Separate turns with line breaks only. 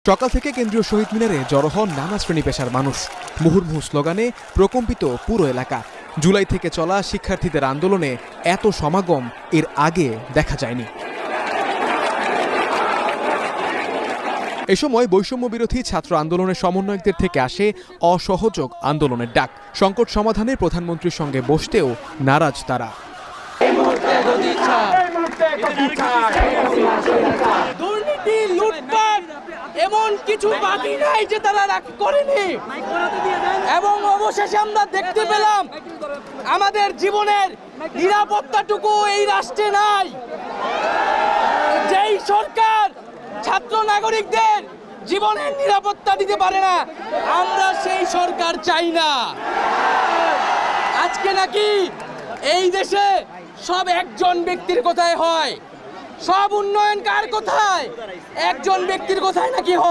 সকাল থেকে কেন্দ্রীয় শহীদ মিনারে জড়ো হন নানা শ্রেণী পেশার মানুষ। মুহুর্মুহু স্লোগানে প্রকম্পিত পুরো এলাকা। জুলাই থেকে চলা শিক্ষার্থীদের আন্দোলনে এত সমাগম এর আগে দেখা যায়নি। এ সময় বৈষম্য বিরোধী ছাত্র আন্দোলনের সমন্বয়কদের থেকে আসে অসহযোগ আন্দোলনের ডাক। সংকট সমাধানে প্রধানমন্ত্রীর সঙ্গে বসতেও নারাজ তারা।
দুর্নীতি, লুটপাট এমন কিছু বাকি নাই যে তারা করেনি। এবং অবশেষে আমরা দেখতে পেলাম আমাদের জীবনের নিরাপত্তাটুকু এই রাষ্ট্রে নাই। যেই সরকার ছাত্র নাগরিকদের জীবনের নিরাপত্তা দিতে পারে না, আমরা সেই সরকার চাই না। আজকে নাকি এই দেশে সব একজন ব্যক্তির কথায় হয়, সব উন্নয়ন কার কথায়? একজন ব্যক্তির কথায় নাকি হয়।